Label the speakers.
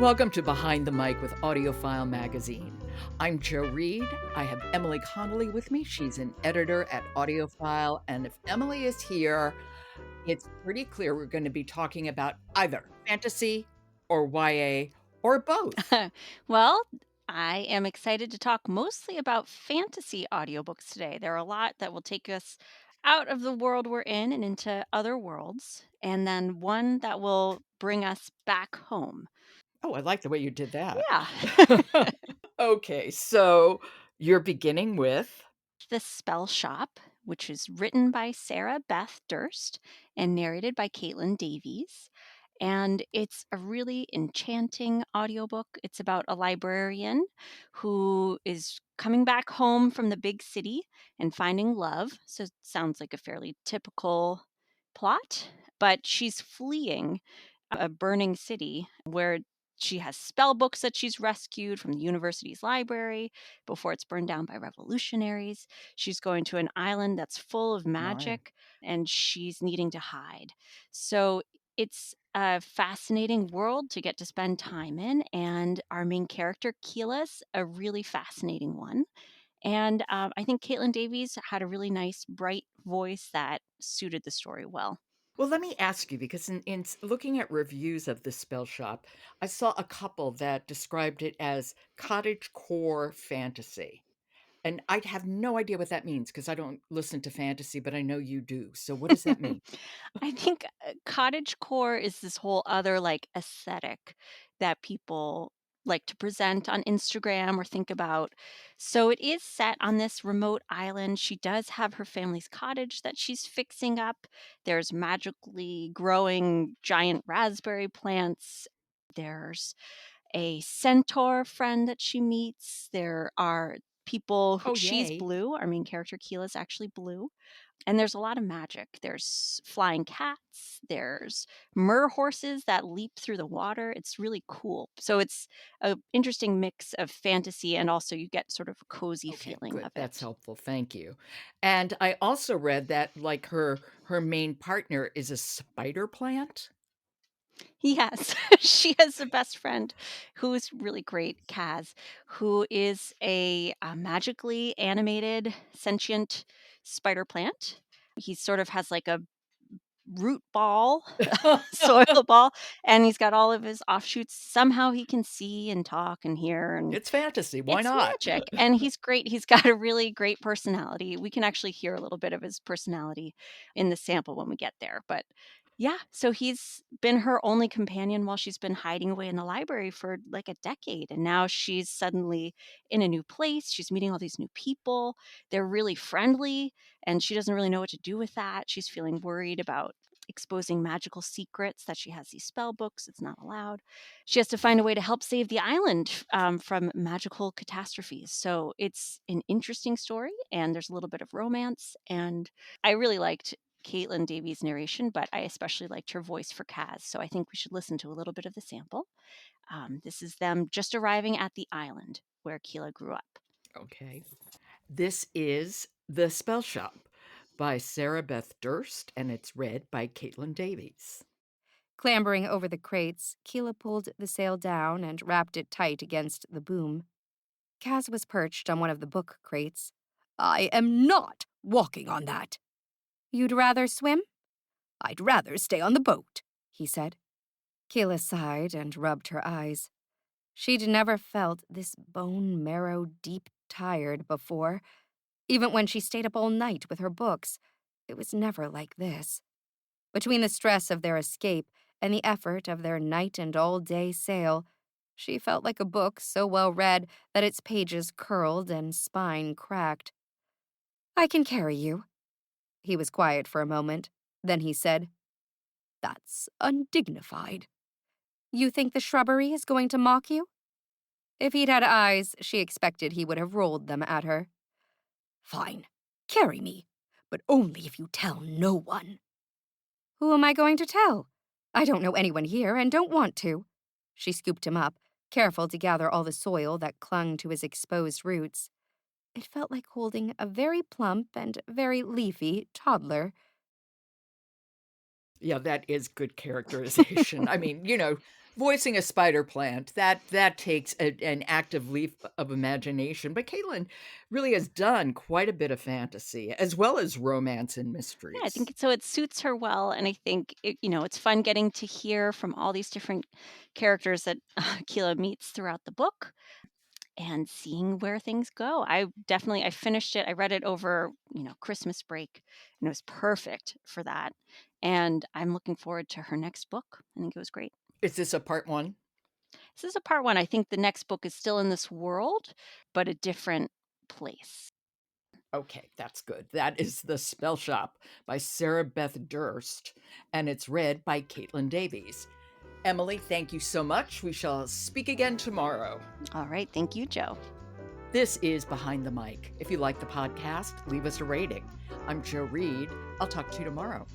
Speaker 1: Welcome to Behind the Mic with AudioFile magazine. I'm Joe Reed. I have Emily Connelly with me. She's an editor at AudioFile. And if Emily is here, it's pretty clear we're going to be talking about either fantasy or YA or both.
Speaker 2: Well, I am excited to talk mostly about fantasy audiobooks today. There are a lot that will take us out of the world we're in and into other worlds, and then one that will bring us back home.
Speaker 1: Oh, I like the way you did that.
Speaker 2: Yeah.
Speaker 1: Okay, so you're beginning with.
Speaker 2: The Spellshop, which is written by Sarah Beth Durst and narrated by Davies. And it's a really enchanting audiobook. It's about a librarian who is coming back home from the big city and finding love. So it sounds like a fairly typical plot, but she's fleeing a burning city where she has spell books that she's rescued from the university's library before it's burned down by revolutionaries. She's going to an island that's full of
Speaker 1: My.
Speaker 2: magic and she's needing to hide. So it's a fascinating world to get to spend time in. And our main character, Kiela's a really fascinating one. And I think Davies had a really nice, bright voice that suited the story well.
Speaker 1: Well, let me ask you because in looking at reviews of the spell shop, I saw a couple that described it as cottage core fantasy. And I have no idea what that means because I don't listen to fantasy, but I know you do. So what does that mean?
Speaker 2: I think cottagecore is this whole other like aesthetic that people like to present on Instagram or think about. So it is set on this remote island. She does have her family's cottage that she's fixing up. There's magically growing giant raspberry plants. There's a centaur friend that she meets. There are people who
Speaker 1: Oh,
Speaker 2: she's
Speaker 1: yay.
Speaker 2: blue. Our main character Keela is actually blue, and there's a lot of magic. There's flying cats, there's mer horses that leap through the water. It's really cool. So it's a interesting mix of fantasy and also you get sort of a cozy
Speaker 1: Okay,
Speaker 2: feeling
Speaker 1: good.
Speaker 2: of
Speaker 1: That's
Speaker 2: it.
Speaker 1: helpful. Thank you. And I also read that like her main partner is a spider plant.
Speaker 2: Yes, she has a best friend who's really great, Kaz, who is a magically animated sentient spider plant. He sort of has like a root ball, soil ball, and he's got all of his offshoots. Somehow he can see and talk and hear, and
Speaker 1: It's fantasy. Why
Speaker 2: it's
Speaker 1: not?
Speaker 2: magic. And he's great. He's got a really great personality. We can actually hear a little bit of his personality in the sample when we get there. But yeah, so he's been her only companion while she's been hiding away in the library for like a decade. And now she's suddenly in a new place. She's meeting all these new people. They're really friendly, and she doesn't really know what to do with that. She's feeling worried about exposing magical secrets that she has these spell books. It's not allowed. She has to find a way to help save the island from magical catastrophes. So it's an interesting story, and there's a little bit of romance. And I really liked Davies' narration, but I especially liked her voice for Kaz. So I think we should listen to a little bit of the sample. This is them just arriving at the island where Keela grew up.
Speaker 1: Okay. This is The Spell Shop by Sarah Beth Durst, and it's read by Caitlin Davies.
Speaker 3: Clambering over the crates, Keela pulled the sail down and wrapped it tight against the boom. Kaz was perched on one of the book crates. I am not walking on that. You'd rather swim? I'd rather stay on the boat, he said. Keela sighed and rubbed her eyes. She'd never felt this bone marrow deep tired before. Even when she stayed up all night with her books, it was never like this. Between the stress of their escape and the effort of their night and all-day sail, she felt like a book so well read that its pages curled and spine cracked. I can carry you. He was quiet for a moment. Then he said, That's undignified. You think the shrubbery is going to mock you? If he'd had eyes, she expected he would have rolled them at her. Fine, carry me, but only if you tell no one. Who am I going to tell? I don't know anyone here and don't want to. She scooped him up, careful to gather all the soil that clung to his exposed roots. It felt like holding a very plump and very leafy toddler.
Speaker 1: Yeah, that is good characterization. I mean, voicing a spider plant, that takes an active leap of imagination, but Caitlin really has done quite a bit of fantasy as well as romance and
Speaker 2: Yeah, I think
Speaker 1: mysteries.
Speaker 2: so it suits her well, and I think it's fun getting to hear from all these different characters that Keela meets throughout the book and seeing where things go. I finished it. I read it over, Christmas break, and it was perfect for that. And I'm looking forward to her next book. I think it was great.
Speaker 1: Is this a part 1?
Speaker 2: This is a part 1. I think the next book is still in this world, but a different place.
Speaker 1: Okay, that's good. That is The Spell Shop by Sarah Beth Durst, and it's read by Caitlin Davies. Emily, thank you so much. We shall speak again tomorrow.
Speaker 2: All right. Thank you, Joe.
Speaker 1: This is Behind the Mic. If you like the podcast, leave us a rating. I'm Joe Reed. I'll talk to you tomorrow.